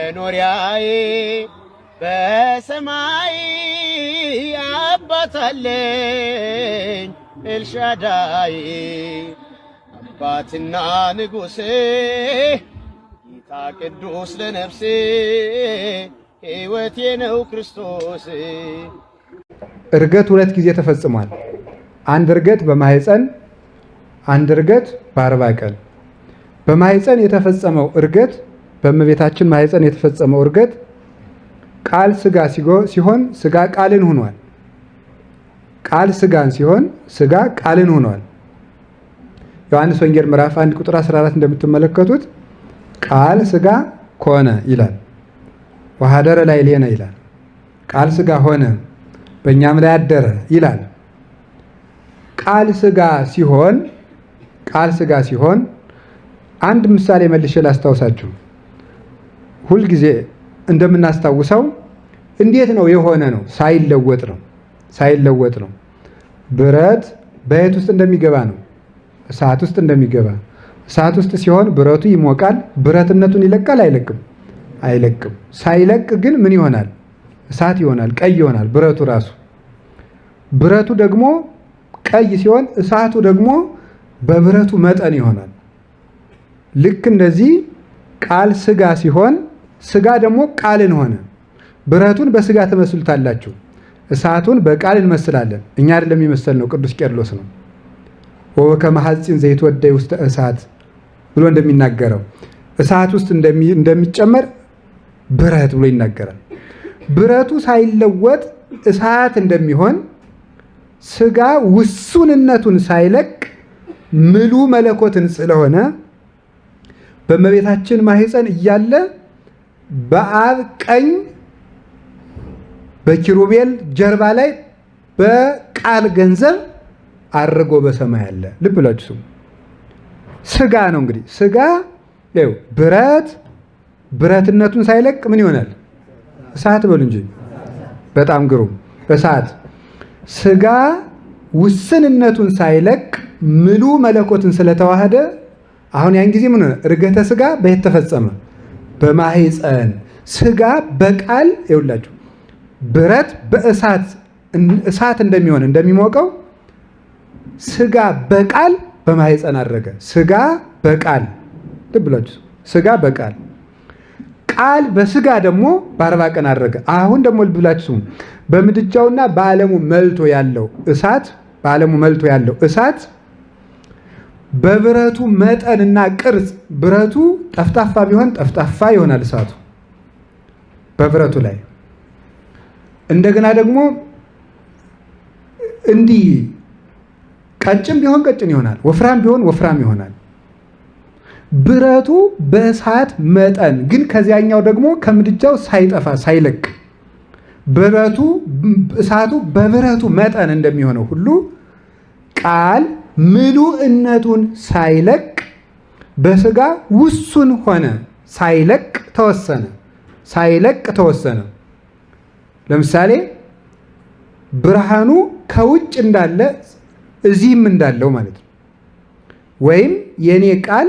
መኖሪያዬ በሰማይ አባት አለኝ ኤልሻዳይ አባትና ንጉሴ ጌታ ቅዱስ ለነፍሴ ሕይወቴ ነው ክርስቶስ። እርገት ሁለት ጊዜ ተፈጽሟል። አንድ እርገት በማህፀን፣ አንድ እርገት በ40 ቀን። በማህፀን የተፈጸመው እርገት በእመቤታችን ማህፀን የተፈጸመው እርገት ቃል ስጋ ሲሆን ስጋ ቃልን ሆኗል። ቃል ስጋን ሲሆን ስጋ ቃልን ሆኗል። ዮሐንስ ወንጌል ምዕራፍ 1 ቁጥር 14 እንደምትመለከቱት ቃል ስጋ ኮነ ይላል። ወሐደረ ላዕሌነ ይላል። ቃል ስጋ ሆነ በእኛም ላይ አደረ ይላል። ቃል ስጋ ሲሆን አንድ ምሳሌ መልሼ ላስታውሳችሁ። ሁልጊዜ እንደምናስታውሰው እንዴት ነው የሆነ ነው? ሳይለወጥ ነው። ብረት በየት ውስጥ እንደሚገባ ነው? እሳት ውስጥ እንደሚገባ። እሳት ውስጥ ሲሆን ብረቱ ይሞቃል። ብረትነቱን ይለቃል? አይለቅም። ሳይለቅ ግን ምን ይሆናል? እሳት ይሆናል፣ ቀይ ይሆናል ብረቱ ራሱ። ብረቱ ደግሞ ቀይ ሲሆን እሳቱ ደግሞ በብረቱ መጠን ይሆናል። ልክ እንደዚህ ቃል ስጋ ሲሆን ስጋ ደግሞ ቃልን ሆነ። ብረቱን በስጋ ትመስሉታላችሁ፣ እሳቱን በቃል እንመስላለን። እኛ አይደለም የሚመስል ነው፣ ቅዱስ ቄርሎስ ነው። ወከመ ሐፂን ዘይትወደይ ውስተ እሳት ብሎ እንደሚናገረው እሳት ውስጥ እንደሚጨመር ብረት ብሎ ይናገራል። ብረቱ ሳይለወጥ እሳት እንደሚሆን ስጋ ውሱንነቱን ሳይለቅ ምሉ መለኮትን ስለሆነ በእመቤታችን ማህፀን እያለ በአብ ቀኝ በኪሩቤል ጀርባ ላይ በቃል ገንዘብ አርጎ በሰማይ አለ። ልብ ብላችሁ ስሙ። ስጋ ነው እንግዲህ ስጋ ይኸው ብረትነቱን ሳይለቅ ምን ይሆናል? እሳት በሉ እንጂ። በጣም ግሩም። እሳት ስጋ ውስንነቱን ሳይለቅ ምሉ መለኮትን ስለተዋሃደ አሁን ያን ጊዜ ምን ሆነ? እርገተ ስጋ በየት ተፈጸመ? በማህፀን። ስጋ በቃል ይውላችሁ ብረት በእሳት እንደሚሆን እንደሚሞቀው ስጋ በቃል በማህፀን አረገ። ስጋ በቃል ልብ ብላችሁ ስጋ በቃል ቃል በስጋ ደግሞ በ40 ቀን አረገ። አሁን ደግሞ ልብ ብላችሁ በምድጃውና በዓለሙ መልቶ ያለው እሳት በብረቱ መጠንና ቅርጽ ብረቱ ጠፍጣፋ ቢሆን ጠፍጣፋ ይሆናል እሳቱ በብረቱ ላይ። እንደገና ደግሞ እንዲህ ቀጭን ቢሆን ቀጭን ይሆናል፣ ወፍራም ቢሆን ወፍራም ይሆናል። ብረቱ በእሳት መጠን ግን ከዚያኛው ደግሞ ከምድጃው ሳይጠፋ ሳይለቅ እሳቱ በብረቱ መጠን እንደሚሆነው ሁሉ ቃል ምሉዕነቱን ሳይለቅ በስጋ ውሱን ሆነ። ሳይለቅ ተወሰነ። ለምሳሌ ብርሃኑ ከውጭ እንዳለ እዚህም እንዳለው ማለት ነው። ወይም የኔ ቃል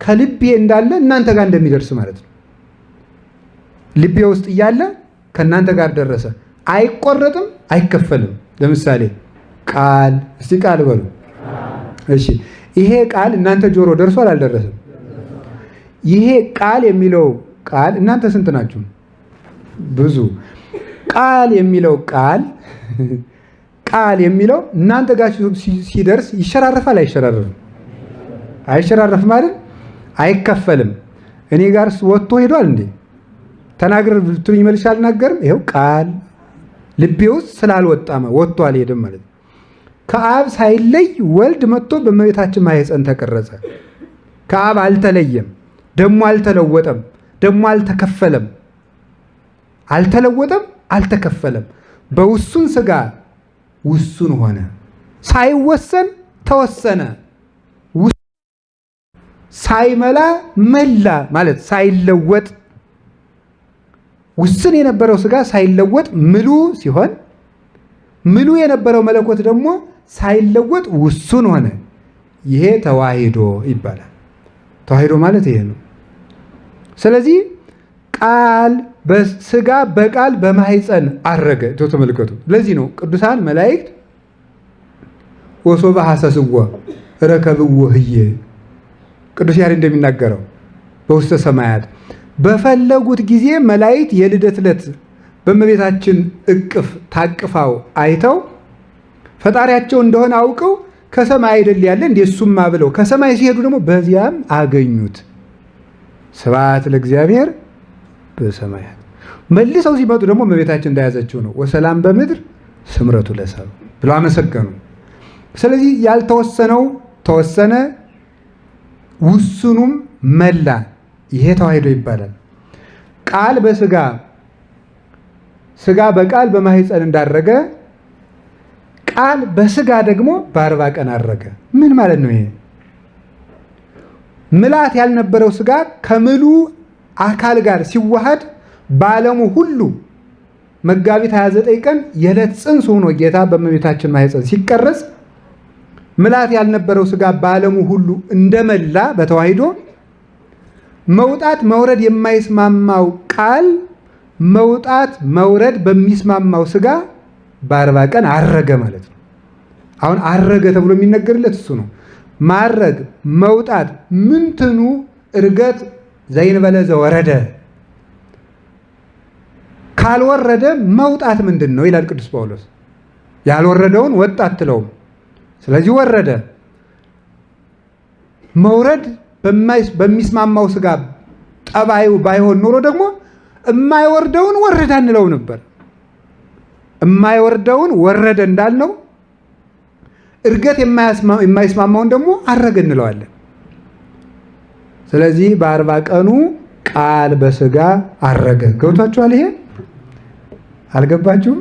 ከልቤ እንዳለ እናንተ ጋር እንደሚደርስ ማለት ነው። ልቤ ውስጥ እያለ ከእናንተ ጋር ደረሰ። አይቆረጥም፣ አይከፈልም። ለምሳሌ ቃል እስቲ ቃል በሉ። እሺ ይሄ ቃል እናንተ ጆሮ ደርሷል አልደረሰም? ይሄ ቃል የሚለው ቃል እናንተ ስንት ናችሁ? ብዙ። ቃል የሚለው ቃል የሚለው እናንተ ጋር ሲደርስ ይሸራረፋል አይሸራረፍም? አይሸራረፍም አይደል? አይከፈልም። እኔ ጋር ወጥቶ ሄዷል እንዴ? ተናገር ብትሉኝ መልሼ አልናገርም። ይኸው ቃል ልቤ ውስጥ ስላልወጣ ወጥቶ አልሄድም ማለት ነው። ከአብ ሳይለይ ወልድ መጥቶ በእመቤታችን ማህፀን ተቀረጸ። ከአብ አልተለየም፣ ደሞ አልተለወጠም፣ ደሞ አልተከፈለም። አልተከፈለም። በውሱን ስጋ ውሱን ሆነ። ሳይወሰን ተወሰነ። ሳይመላ መላ ማለት ሳይለወጥ ውስን የነበረው ስጋ ሳይለወጥ ምሉ ሲሆን ምሉ የነበረው መለኮት ደግሞ ሳይለወጥ ውሱን ሆነ። ይሄ ተዋሂዶ ይባላል። ተዋሂዶ ማለት ይሄ ነው። ስለዚህ ቃል በስጋ በቃል በማህፀን አረገ። ተመልከቱ። ለዚህ ነው ቅዱሳን መላእክት ወሶበ ሐሰስዎ ረከብዎ ህየ ቅዱስ ያሬድ እንደሚናገረው በውስተ ሰማያት በፈለጉት ጊዜ መላእክት የልደት ዕለት በእመቤታችን እቅፍ ታቅፋው አይተው ፈጣሪያቸው እንደሆነ አውቀው ከሰማይ አይደል ያለ እንደ እሱማ ብለው ከሰማይ ሲሄዱ ደግሞ በዚያም አገኙት። ስብሐት ለእግዚአብሔር በሰማያት። መልሰው ሲመጡ ደግሞ እመቤታችን እንደያዘችው ነው። ወሰላም በምድር ስምረቱ ለሰብእ ብለው አመሰገኑ። ስለዚህ ያልተወሰነው ተወሰነ፣ ውሱኑም መላ። ይሄ ተዋሕዶ ይባላል። ቃል በስጋ ስጋ በቃል በማህፀን እንዳረገ ቃል በስጋ ደግሞ በ40 ቀን አረገ። ምን ማለት ነው ይሄ? ምልአት ያልነበረው ስጋ ከምሉ አካል ጋር ሲዋሃድ በዓለሙ ሁሉ መጋቢት 29 ቀን የዕለት ጽንስ ሆኖ ጌታ በእመቤታችን ማህፀን ሲቀረጽ ምልአት ያልነበረው ስጋ በዓለሙ ሁሉ እንደመላ በተዋሕዶ መውጣት መውረድ የማይስማማው ቃል መውጣት መውረድ በሚስማማው ስጋ በ40 ቀን አረገ ማለት ነው። አሁን አረገ ተብሎ የሚነገርለት እሱ ነው። ማረግ መውጣት ምንትኑ እርገት ዘይንበለ ዘወረደ ካልወረደ መውጣት ምንድን ነው ይላል ቅዱስ ጳውሎስ። ያልወረደውን ወጣ አትለውም። ስለዚህ ወረደ። መውረድ በሚስማማው ስጋ ጠባዩ ባይሆን ኖሮ ደግሞ የማይወርደውን ወረደ አንለው ነበር። የማይወርደውን ወረደ እንዳልነው እርገት የማይስማማውን ደግሞ አረገ እንለዋለን። ስለዚህ በ40 ቀኑ ቃል በስጋ አረገ። ገብቷችኋል? ይሄ አልገባችሁም?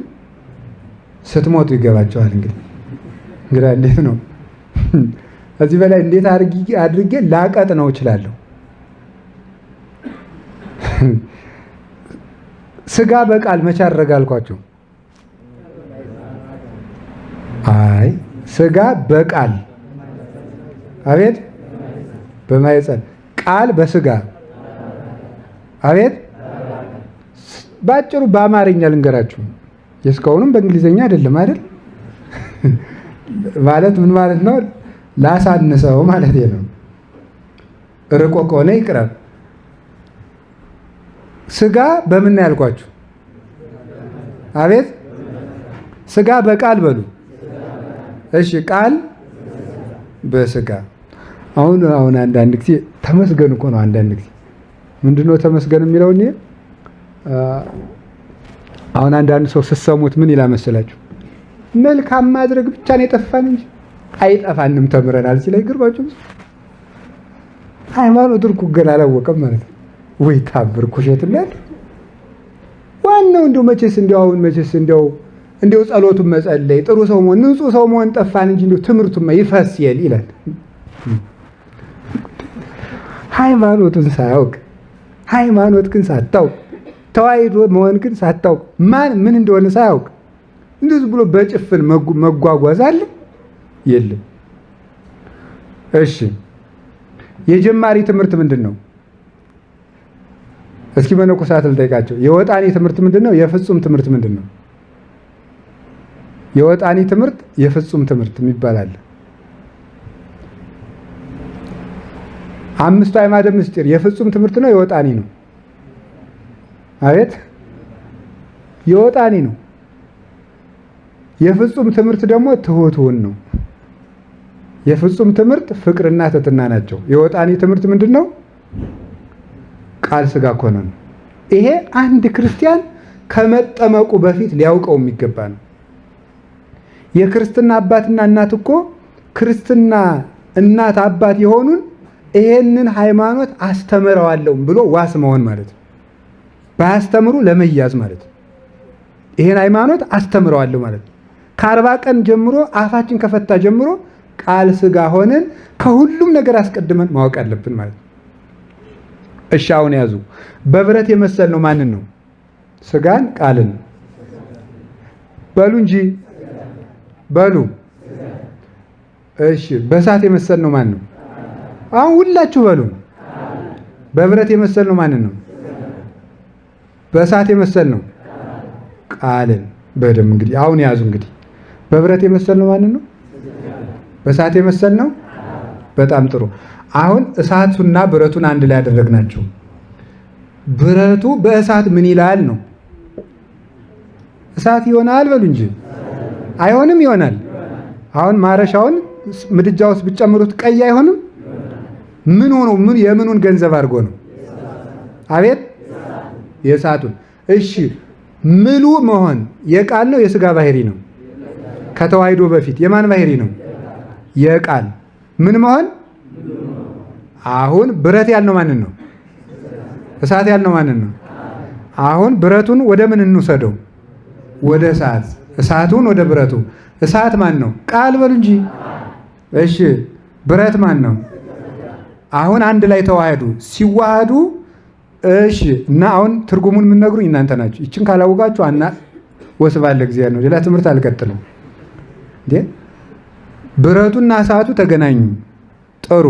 ስትሞቱ ይገባችኋል። እንግዲህ እንዴት ነው? እዚህ በላይ እንዴት አድርጌ ላቀጥ ነው እችላለሁ? ስጋ በቃል መቼ አረገ አልኳችሁ? አይ ስጋ በቃል አቤት በማህፀን ቃል በስጋ አቤት። ባጭሩ በአማርኛ ልንገራችሁ። የስካውንም በእንግሊዘኛ አይደለም አይደል? ማለት ምን ማለት ነው? ላሳንሰው ማለት ነው። ርቆ ከሆነ ይቅረብ። ስጋ በምን ያልኳችሁ? አቤት ስጋ በቃል በሉ። እሺ ቃል በስጋ። አሁን አንዳንድ ጊዜ ተመስገን እኮ ነው። አንዳንድ ጊዜ ምንድነው ተመስገን የሚለው? እኔ አሁን አንዳንድ ሰው ስትሰሙት ምን ይላል መሰላችሁ? መልካም ማድረግ ብቻ ነው የጠፋን እንጂ አይጠፋንም ተምረናል ሲል አይገርባችሁ? ሃይማኖት እኮ ገና አላወቀም ማለት ነው። ወይ ታብር ኩሸትነት። ዋናው እንደው መቼስ እንደው ጸሎቱን መጸለይ ጥሩ ሰው መሆን ንጹህ ሰው መሆን ጠፋን እንጂ እንደው ትምህርቱማ ይፈስየል ይላል። ሃይማኖቱን ሳያውቅ ሃይማኖት ግን ሳታውቅ ተዋሕዶ መሆን ግን ሳታውቅ ማን ምን እንደሆነ ሳያውቅ እንደዚህ ብሎ በጭፍን መጓጓዝ አለ የለም። እሺ የጀማሪ ትምህርት ምንድን ነው? እስኪ መነኮሳት ልጠይቃቸው። የወጣኒ ትምህርት ምንድን ነው? የፍጹም ትምህርት ምንድን ነው? የወጣኒ ትምህርት የፍጹም ትምህርት የሚባል አለ። 5 አዕማደ ምስጢር የፍጹም ትምህርት ነው የወጣኒ ነው? አቤት የወጣኒ ነው። የፍጹም ትምህርት ደግሞ ትሁቱን ነው። የፍጹም ትምህርት ፍቅርና ትሕትና ናቸው። የወጣኒ ትምህርት ምንድን ነው? ቃል ስጋ ኮነ ነው። ይሄ አንድ ክርስቲያን ከመጠመቁ በፊት ሊያውቀው የሚገባ ነው። የክርስትና አባትና እናት እኮ ክርስትና እናት አባት የሆኑን ይሄንን ሃይማኖት አስተምረዋለሁ ብሎ ዋስ መሆን ማለት ነው። ባያስተምሩ ለመያዝ ማለት ነው። ይሄን ሃይማኖት አስተምረዋለሁ ማለት ነው። ከ40 ቀን ጀምሮ አፋችን ከፈታ ጀምሮ ቃል ስጋ ሆነን ከሁሉም ነገር አስቀድመን ማወቅ አለብን ማለት ነው። እሺ አሁን ያዙ። በብረት የመሰልነው ማንን ነው? ስጋን ቃልን በሉ እንጂ በሉ። እሺ በእሳት የመሰልነው ማን ነው? አሁን ሁላችሁ በሉ። በብረት የመሰልነው ማንን ነው? በእሳት የመሰል ነው ቃልን። በደም እንግዲህ አሁን ያዙ። እንግዲህ በብረት የመሰል ነው ማንን ነው? በእሳት የመሰል ነው። በጣም ጥሩ። አሁን እሳቱና ብረቱን አንድ ላይ ያደረግናቸው። ብረቱ በእሳት ምን ይላል ነው? እሳት ይሆናል በሉ እንጂ አይሆንም? ይሆናል። አሁን ማረሻውን ምድጃ ውስጥ ብትጨምሩት ቀይ አይሆንም? ምን ሆኖ ምን የምኑን ገንዘብ አድርጎ ነው? አቤት የእሳቱን። እሺ ምሉ መሆን የቃል ነው የሥጋ ባህሪ ነው? ከተዋሂዶ በፊት የማን ባህሪ ነው? የቃል። ምን መሆን? አሁን ብረት ያልነው ማንን ነው? እሳት ያልነው ማንን ነው? አሁን ብረቱን ወደ ምን እንውሰደው? ወደ እሳት። እሳቱን ወደ ብረቱ። እሳት ማን ነው? ቃል በሉ እንጂ። እሺ ብረት ማን ነው? አሁን አንድ ላይ ተዋህዱ። ሲዋሃዱ እሺ። እና አሁን ትርጉሙን የምትነግሩኝ እናንተ ናችሁ። ይችን ካላወቃችሁ አና ወስብሐት ለእግዚአብሔር ነው። ሌላ ትምህርት አልቀጥልም። እንዴ ብረቱና እሳቱ ተገናኙ። ጥሩ።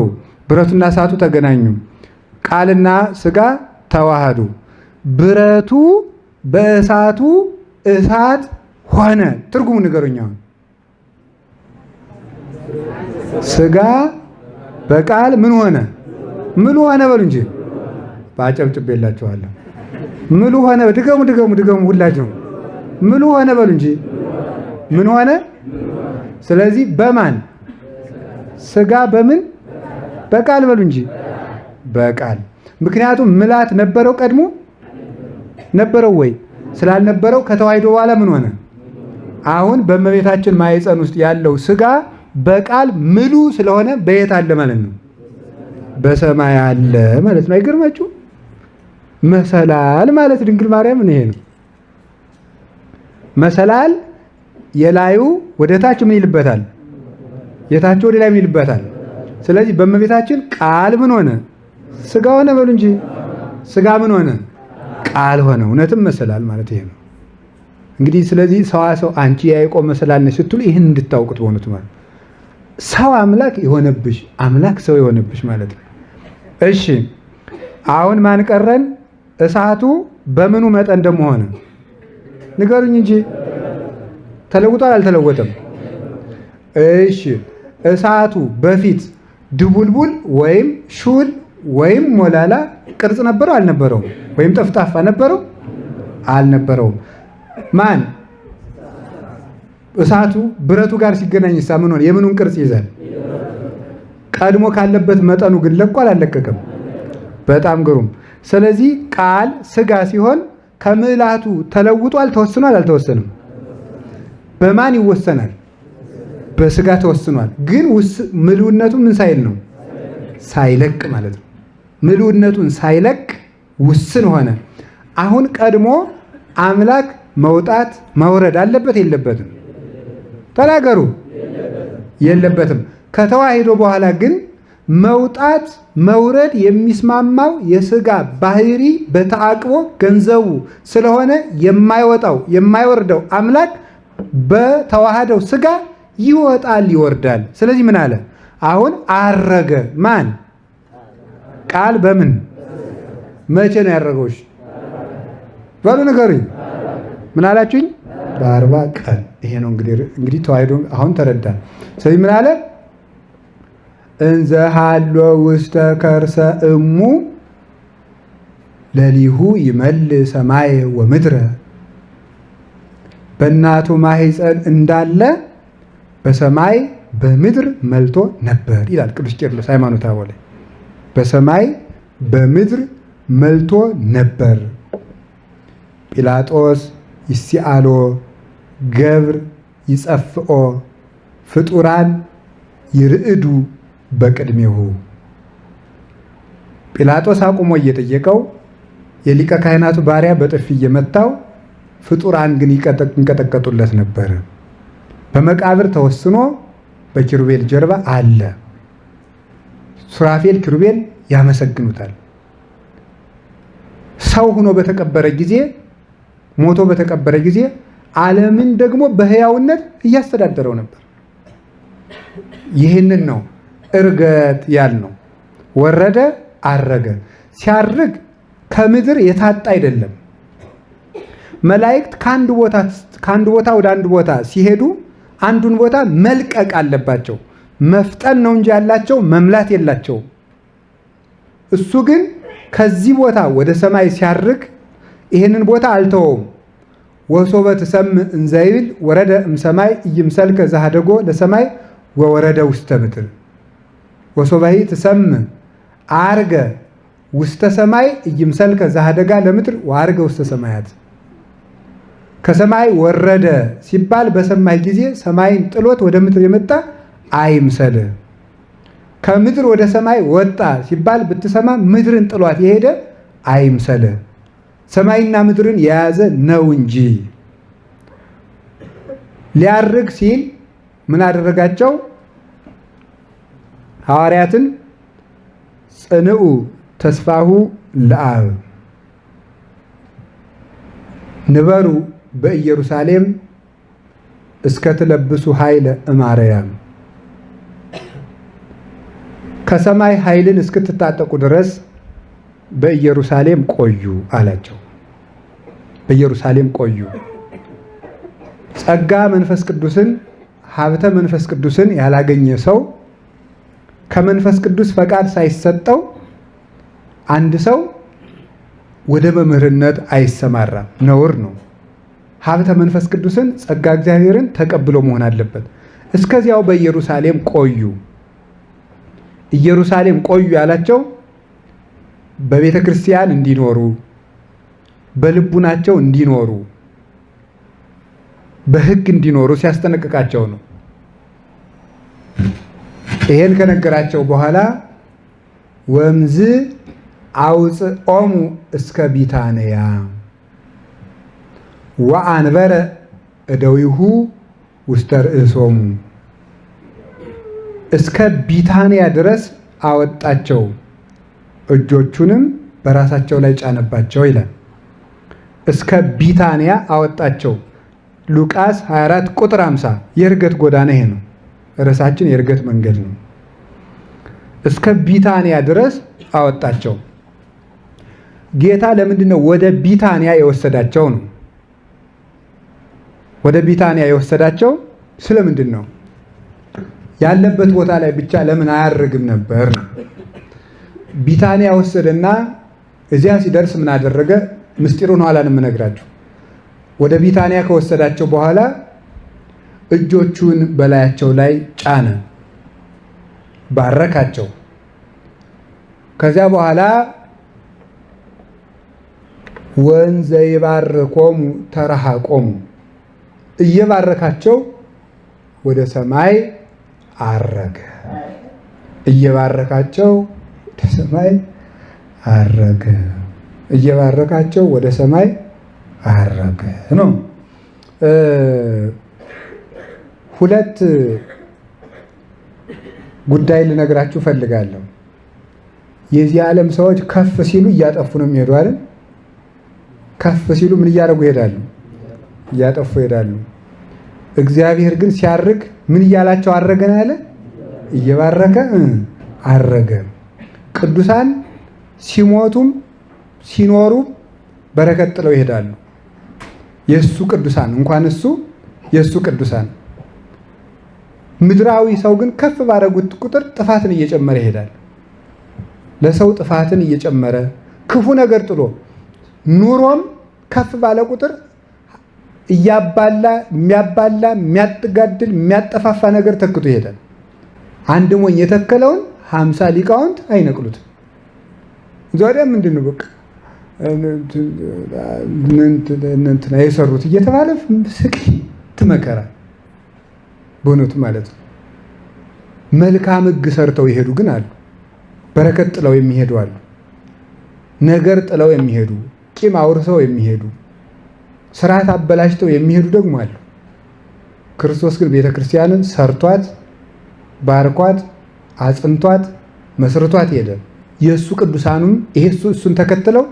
ብረቱና እሳቱ ተገናኙ። ቃልና ሥጋ ተዋሃዱ። ብረቱ በእሳቱ እሳት ሆነ። ትርጉሙ ንገሩኝ። አሁን ሥጋ በቃል ምን ሆነ? ምሉ ሆነ በሉ እንጂ። ባጨብጭቤላችኋለሁ። ምሉ ሆነ። ድገሙ ድገሙ ድገሙ ሁላችሁ። ምሉ ሆነ በሉ እንጂ። ምን ሆነ? ስለዚህ በማን? ሥጋ በምን? በቃል በሉ እንጂ። በቃል። ምክንያቱም ምላት ነበረው ቀድሞ ነበረው ወይ? ስላልነበረው ከተዋሂዶ በኋላ ምን ሆነ? አሁን በእመቤታችን ማኅፀን ውስጥ ያለው ሥጋ በቃል ምሉ ስለሆነ በየት አለ ማለት ነው? በሰማይ አለ ማለት ነው። አይገርማችሁ? መሰላል ማለት ድንግል ማርያም ይሄ ነው። መሰላል የላዩ ወደ ታች ምን ይልበታል? የታች ወደ ላይ ምን ይልበታል? ስለዚህ በእመቤታችን ቃል ምን ሆነ? ሥጋ ሆነ በሉ እንጂ። ሥጋ ምን ሆነ? ቃል ሆነ። እውነትም መሰላል ማለት ይሄ ነው። እንግዲህ ስለዚህ ሰዋሰው አንቺ የያዕቆብ መሰላል ነሽ ስትሉ ይህን እንድታውቁት በእውነቱ ማለት ሰው አምላክ የሆነብሽ አምላክ ሰው የሆነብሽ ማለት ነው። እሺ አሁን ማን ቀረን? እሳቱ በምኑ መጠን ደግሞ ሆነ? ንገሩኝ እንጂ። ተለውጧል አልተለወጠም? እሺ እሳቱ በፊት ድቡልቡል ወይም ሹል ወይም ሞላላ ቅርጽ ነበረው አልነበረውም? ወይም ጠፍጣፋ ነበረው አልነበረውም? ማን? እሳቱ ብረቱ ጋር ሲገናኝ ሳ ምን ሆነ? የምኑን ቅርጽ ይዛል? ቀድሞ ካለበት መጠኑ ግን ለቋል አልለቀቀም? በጣም ግሩም። ስለዚህ ቃል ሥጋ ሲሆን ከምዕላቱ ተለውጧል ተወስኗል አልተወሰንም? በማን ይወሰናል? በሥጋ ተወስኗል። ግን ምሉዕነቱ ምን ሳይል ነው? ሳይለቅ ማለት ነው። ምሉዕነቱን ሳይለቅ ውስን ሆነ። አሁን ቀድሞ አምላክ መውጣት መውረድ አለበት የለበትም? ተናገሩ። የለበትም። ከተዋሂዶ በኋላ ግን መውጣት መውረድ የሚስማማው የሥጋ ባህሪ በተአቅቦ ገንዘቡ ስለሆነ የማይወጣው የማይወርደው አምላክ በተዋሃደው ሥጋ ይወጣል ይወርዳል። ስለዚህ ምን አለ? አሁን አረገ። ማን? ቃል በምን መቼ ነው ያረገውሽ? በሉ ንገሩኝ። ምን አላችሁኝ? በ40 ቀን። ይሄ ነው እንግዲህ ተዋሂዶ አሁን ተረዳን። ስለዚህ ምን አለ? እንዘ ሀሎ ውስተ ከርሰ እሙ ለሊሁ ይመልእ ሰማይ ወምድረ። በእናቱ ማኅፀን እንዳለ በሰማይ በምድር መልቶ ነበር ይላል ቅዱስ ቄርሎስ ሃይማኖተ አበው ላይ። በሰማይ በምድር መልቶ ነበር። ጲላጦስ ይሲአሎ ገብር ይጸፍኦ ፍጡራን ይርዕዱ በቅድሜሁ። ጲላጦስ አቁሞ እየጠየቀው የሊቀ ካህናቱ ባሪያ በጥፊ እየመታው ፍጡራን ግን ይንቀጠቀጡለት ነበር። በመቃብር ተወስኖ በኪሩቤል ጀርባ አለ። ሱራፌል ኪሩቤል ያመሰግኑታል። ሰው ሆኖ በተቀበረ ጊዜ ሞቶ በተቀበረ ጊዜ ዓለምን ደግሞ በሕያውነት እያስተዳደረው ነበር። ይህንን ነው እርገት ያልነው። ወረደ፣ አረገ። ሲያርግ ከምድር የታጣ አይደለም፣ መላእክት ከአንድ ቦታ ወደ አንድ ቦታ ሲሄዱ አንዱን ቦታ መልቀቅ አለባቸው። መፍጠን ነው እንጂ ያላቸው መምላት የላቸውም። እሱ ግን ከዚህ ቦታ ወደ ሰማይ ሲያርግ ይህንን ቦታ አልተወውም። ወሶበ ትሰምዕ እንዘ ይብል ወረደ እምሰማይ ኢይምሰልከ ዘኀደጎ ለሰማይ ወወረደ ውስተ ምድር። ወሶበሂ ትሰምዕ አርገ ውስተ ሰማይ ኢይምሰልከ ዘኀደጋ ለምድር ወአርገ ውስተ ሰማያት። ከሰማይ ወረደ ሲባል በሰማይ ጊዜ ሰማይን ጥሎት ወደ ምድር የመጣ አይምሰልህ። ከምድር ወደ ሰማይ ወጣ ሲባል ብትሰማ ምድርን ጥሏት የሄደ አይምሰልህ። ሰማይና ምድርን የያዘ ነው እንጂ። ሊያርግ ሲል ምን አደረጋቸው? ሐዋርያትን ጽንዑ ተስፋሁ ለአብ ንበሩ በኢየሩሳሌም እስከትለብሱ ኃይለ እማርያም፣ ከሰማይ ኃይልን እስክትታጠቁ ድረስ በኢየሩሳሌም ቆዩ አላቸው። በኢየሩሳሌም ቆዩ። ጸጋ መንፈስ ቅዱስን ሀብተ መንፈስ ቅዱስን ያላገኘ ሰው ከመንፈስ ቅዱስ ፈቃድ ሳይሰጠው አንድ ሰው ወደ መምህርነት አይሰማራም፣ ነውር ነው። ሀብተ መንፈስ ቅዱስን ጸጋ እግዚአብሔርን ተቀብሎ መሆን አለበት። እስከዚያው በኢየሩሳሌም ቆዩ። ኢየሩሳሌም ቆዩ ያላቸው በቤተ ክርስቲያን እንዲኖሩ፣ በልቡናቸው እንዲኖሩ፣ በሕግ እንዲኖሩ ሲያስጠነቅቃቸው ነው። ይሄን ከነገራቸው በኋላ ወምዝ አውፅኦሙ እስከ ቢታንያ ወአንበረ እደዊሁ ውስተ ርእሶሙ፣ እስከ ቢታንያ ድረስ አወጣቸው፣ እጆቹንም በራሳቸው ላይ ጫነባቸው ይላል። እስከ ቢታንያ አወጣቸው። ሉቃስ 24 ቁጥር 50 የእርገት ጎዳና ይሄ ነው። ርዕሳችን የእርገት መንገድ ነው። እስከ ቢታንያ ድረስ አወጣቸው። ጌታ ለምንድን ነው ወደ ቢታንያ የወሰዳቸው ነው? ወደ ቢታንያ የወሰዳቸው ስለምንድን ነው? ያለበት ቦታ ላይ ብቻ ለምን አያርግም ነበር? ቢታንያ ወሰደና እዚያ ሲደርስ ምን አደረገ? ምስጢሩን ኋላ ነው የምነግራችሁ። ወደ ቢታንያ ከወሰዳቸው በኋላ እጆቹን በላያቸው ላይ ጫነ፣ ባረካቸው። ከዚያ በኋላ ወንዘ ይባርኮሙ ተረሃቆሙ፣ እየባረካቸው ወደ ሰማይ አረገ። እየባረካቸው ወደ ሰማይ አረገ። እየባረካቸው ወደ ሰማይ አረገ ነው። ሁለት ጉዳይ ልነግራችሁ ፈልጋለሁ። የዚህ ዓለም ሰዎች ከፍ ሲሉ እያጠፉ ነው የሚሄዱ አይደል? ከፍ ሲሉ ምን እያደረጉ ይሄዳሉ? እያጠፉ ይሄዳሉ። እግዚአብሔር ግን ሲያርግ ምን እያላቸው አረገ ነው ያለ? እየባረከ አረገ። ቅዱሳን ሲሞቱም ሲኖሩም በረከት ጥለው ይሄዳሉ። የእሱ ቅዱሳን እንኳን እሱ የእሱ ቅዱሳን። ምድራዊ ሰው ግን ከፍ ባረጉት ቁጥር ጥፋትን እየጨመረ ይሄዳል። ለሰው ጥፋትን እየጨመረ ክፉ ነገር ጥሎ ኑሮም ከፍ ባለ ቁጥር እያባላ የሚያጥጋድል የሚያጠፋፋ ነገር ተክቶ ይሄዳል። አንድ ሞኝ የተከለውን 50 ሊቃውንት አይነቅሉትም። ዛሬ ምንድነው በቃ እንትና የሰሩት እየተባለ ስቅት መከራ በእውነቱ ማለት ነው። መልካም ሕግ ሰርተው ይሄዱ ግን አሉ። በረከት ጥለው የሚሄዱ አሉ። ነገር ጥለው የሚሄዱ፣ ቂም አውርሰው የሚሄዱ፣ ስርዓት አበላሽተው የሚሄዱ ደግሞ አሉ። ክርስቶስ ግን ቤተክርስቲያንን ሰርቷት፣ ባርኳት፣ አጽንቷት፣ መስርቷት ሄደ። የእሱ ቅዱሳኑም ይሄ እሱን ተከትለው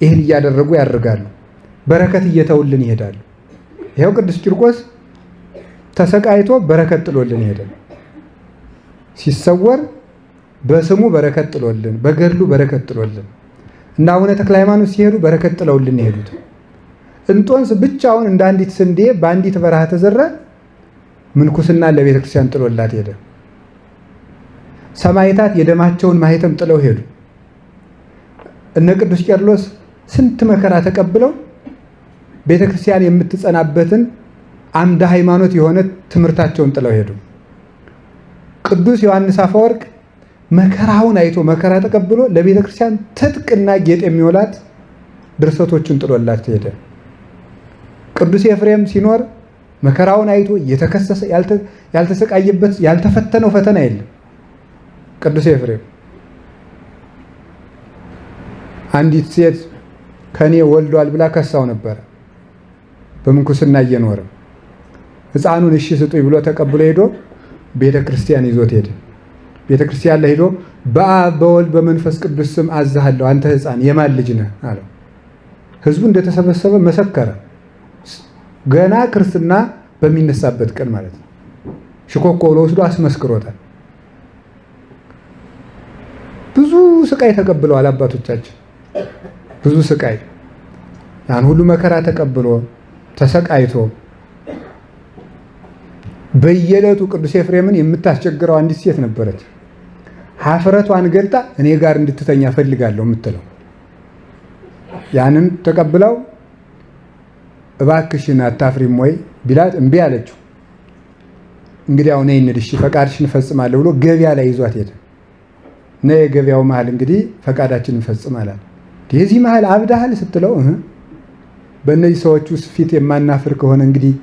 ይህን እያደረጉ ያደርጋሉ። በረከት እየተውልን ይሄዳሉ። ይኸው ቅዱስ ቂርቆስ ተሰቃይቶ በረከት ጥሎልን ይሄዳል። ሲሰወር በስሙ በረከት ጥሎልን፣ በገድሉ በረከት ጥሎልን እና አቡነ ተክለ ሃይማኖት ሲሄዱ በረከት ጥለውልን ይሄዱት። እንጦንስ ብቻውን እንደ አንዲት ስንዴ በአንዲት በረሃ ተዘራ። ምንኩስና ለቤተ ክርስቲያን ጥሎላት ሄደ። ሰማዕታት የደማቸውን ማህተም ጥለው ሄዱ። እነ ቅዱስ ቄርሎስ ስንት መከራ ተቀብለው ቤተ ክርስቲያን የምትጸናበትን አምደ ሃይማኖት የሆነ ትምህርታቸውን ጥለው ሄዱ። ቅዱስ ዮሐንስ አፈወርቅ መከራውን አይቶ መከራ ተቀብሎ ለቤተ ክርስቲያን ትጥቅና ጌጥ የሚውላት ድርሰቶችን ጥሎላት ሄደ። ቅዱስ ኤፍሬም ሲኖር መከራውን አይቶ የተከሰሰ ያልተሰቃየበት ያልተፈተነው ፈተና የለም። ቅዱስ ኤፍሬም አንዲት ሴት ከኔ ወልዷል ብላ ከሳው ነበር። በምንኩስና እየኖረ ሕፃኑን እሺ ስጡኝ ብሎ ተቀብሎ ሄዶ ቤተ ክርስቲያን ይዞት ሄደ። ቤተ ክርስቲያን ላይ ሄዶ በአብ በወልድ በመንፈስ ቅዱስ ስም አዝሃለሁ፣ አንተ ሕፃን የማን ልጅ ነህ አለው። ህዝቡ እንደተሰበሰበ መሰከረ። ገና ክርስትና በሚነሳበት ቀን ማለት ነው። ሽኮኮ ብሎ ወስዶ አስመስክሮታል። ብዙ ስቃይ ተቀብለዋል አባቶቻችን፣ ብዙ ስቃይ። ያን ሁሉ መከራ ተቀብሎ ተሰቃይቶ በየዕለቱ ቅዱስ ኤፍሬምን የምታስቸግረው አንዲት ሴት ነበረች። ሀፍረቷን ገልጣ እኔ ጋር እንድትተኛ ፈልጋለሁ የምትለው ያንን ተቀብለው እባክሽን አታፍሪም ወይ ቢላት እምቢ አለችው። እንግዲህ አሁን ነይ እሺ ፈቃድሽን ፈጽማለሁ ብሎ ገበያ ላይ ይዟት ሄደ። ነይ የገበያው መሃል እንግዲህ ፈቃዳችንን ፈጽም አላት። የዚህ መሃል አብዳሃል ስትለው በእነዚህ ሰዎች ውስጥ ፊት የማናፍር ከሆነ እንግዲህ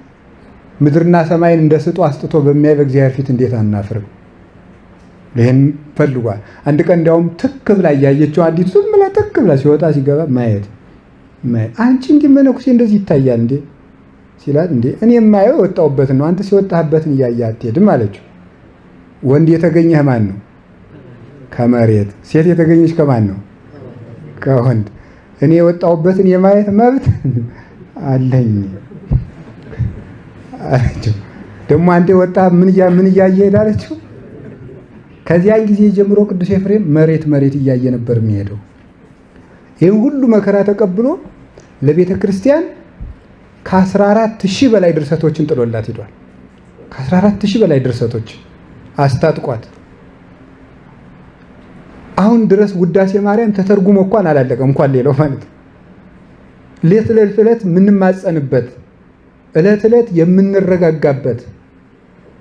ምድርና ሰማይን እንደ ስጦ አስጥቶ በሚያይ በእግዚአብሔር ፊት እንዴት አናፍርም? ይህን ፈልጓል። አንድ ቀን እንዲያውም ትክ ብላ እያየችው አዲቱ ዝም ብላ ትክ ብላ ሲወጣ ሲገባ ማየት አንቺ እንዲህ መነኩሴ እንደዚህ ይታያል እንዴ ሲላት፣ እንዴ እኔ የማየው የወጣሁበትን ነው፣ አንተ ሲወጣህበትን እያየህ አትሄድም አለችው። ወንድ የተገኘህ ማን ነው? ከመሬት። ሴት የተገኘች ከማን ነው? ከወንድ። እኔ የወጣሁበትን የማየት መብት አለኝ አለችው። ደግሞ አንተ ወጣህ ምን እያየህ ሄዳለችው። ከዚያን ጊዜ ጀምሮ ቅዱስ ኤፍሬም መሬት እያየ ነበር የሚሄደው። ይህን ሁሉ መከራ ተቀብሎ ለቤተ ክርስቲያን ከ14,000 በላይ ድርሰቶችን ጥሎላት ሄዷል። ከ14,000 በላይ ድርሰቶች አስታጥቋት አሁን ድረስ ውዳሴ ማርያም ተተርጉሞ እንኳን አላለቀም፣ እንኳን ሌላው ማለት ነው። ዕለት የምንማጸንበት ዕለት የምንረጋጋበት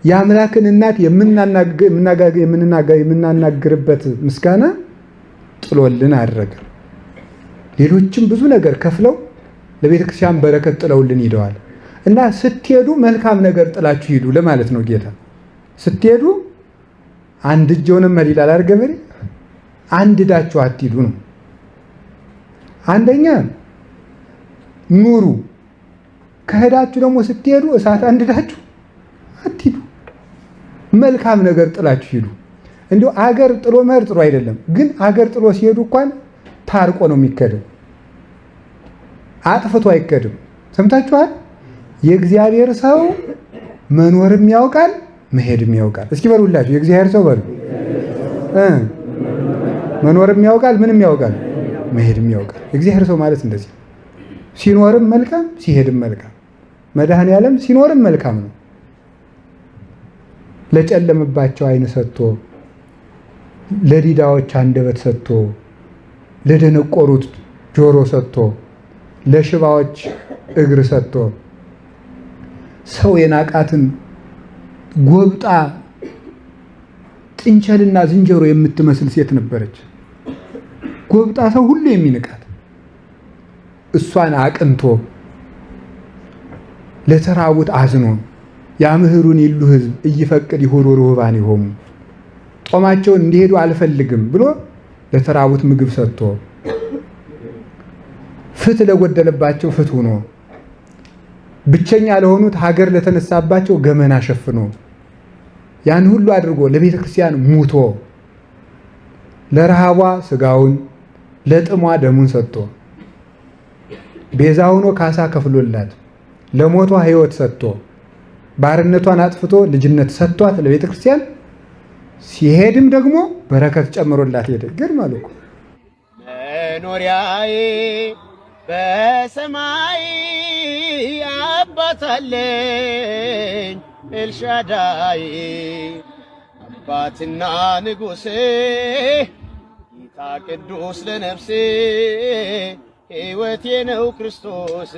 የአምላክን እናት የምናናግርበት ምስጋና ጥሎልን አደረገ። ሌሎችም ብዙ ነገር ከፍለው ለቤተ ክርስቲያን በረከት ጥለውልን ሂደዋል። እና ስትሄዱ መልካም ነገር ጥላችሁ ሂዱ ለማለት ነው ጌታ። ስትሄዱ አንድ እጅ ሆነም ይላል አይደል ገበሬ፣ አንድ እዳችሁ አትሂዱ ነው። አንደኛ ኑሩ፣ ከሄዳችሁ ደግሞ ስትሄዱ እሳት አንድዳችሁ አትሂዱ። መልካም ነገር ጥላችሁ ሂዱ። እንዲሁ አገር ጥሎ መሄድ ጥሩ አይደለም፣ ግን አገር ጥሎ ሲሄዱ እንኳን ታርቆ ነው የሚከደው፣ አጥፍቶ አይከድም። ሰምታችኋል? የእግዚአብሔር ሰው መኖርም ያውቃል መሄድም ያውቃል። እስኪ በሉላችሁ የእግዚአብሔር ሰው በሉ። መኖርም ያውቃል ምንም ያውቃል መሄድም ያውቃል። የእግዚአብሔር ሰው ማለት እንደዚህ ሲኖርም መልካም ሲሄድም መልካም። መድኃኔዓለም ሲኖርም መልካም ነው። ለጨለመባቸው ዓይን ሰጥቶ፣ ለዲዳዎች አንደበት ሰጥቶ፣ ለደነቆሩት ጆሮ ሰጥቶ፣ ለሽባዎች እግር ሰጥቶ፣ ሰው የናቃትን ጎብጣ ጥንቸልና ዝንጀሮ የምትመስል ሴት ነበረች። ጎብጣ ሰው ሁሉ የሚንቃት እሷን አቅንቶ ለተራቡት አዝኖ ያምህሩን ይሉ ሕዝብ እይፈቅድ ይሁሩ ርሁባን ይሆሙ ጦማቸውን እንዲሄዱ አልፈልግም ብሎ ለተራቡት ምግብ ሰጥቶ ፍትህ ለጎደለባቸው ፍትህ ሆኖ ብቸኛ ለሆኑት ሀገር ለተነሳባቸው ገመና ሸፍኖ ያን ሁሉ አድርጎ ለቤተ ክርስቲያን ሙቶ ለረሃቧ ስጋውን ለጥሟ ደሙን ሰጥቶ ቤዛ ሆኖ ካሳ ከፍሎላት ለሞቷ ሕይወት ሰጥቶ ባርነቷን አጥፍቶ ልጅነት ሰጥቷት ለቤተ ክርስቲያን ሲሄድም ደግሞ በረከት ጨምሮላት ሄደ። ግን ማለኩ መኖሪያዬ በሰማይ አባት አለኝ ኤልሻዳይ አባትና ንጉሴ ጌታ ቅዱስ ለነፍሴ ሕይወቴ ነው ክርስቶስ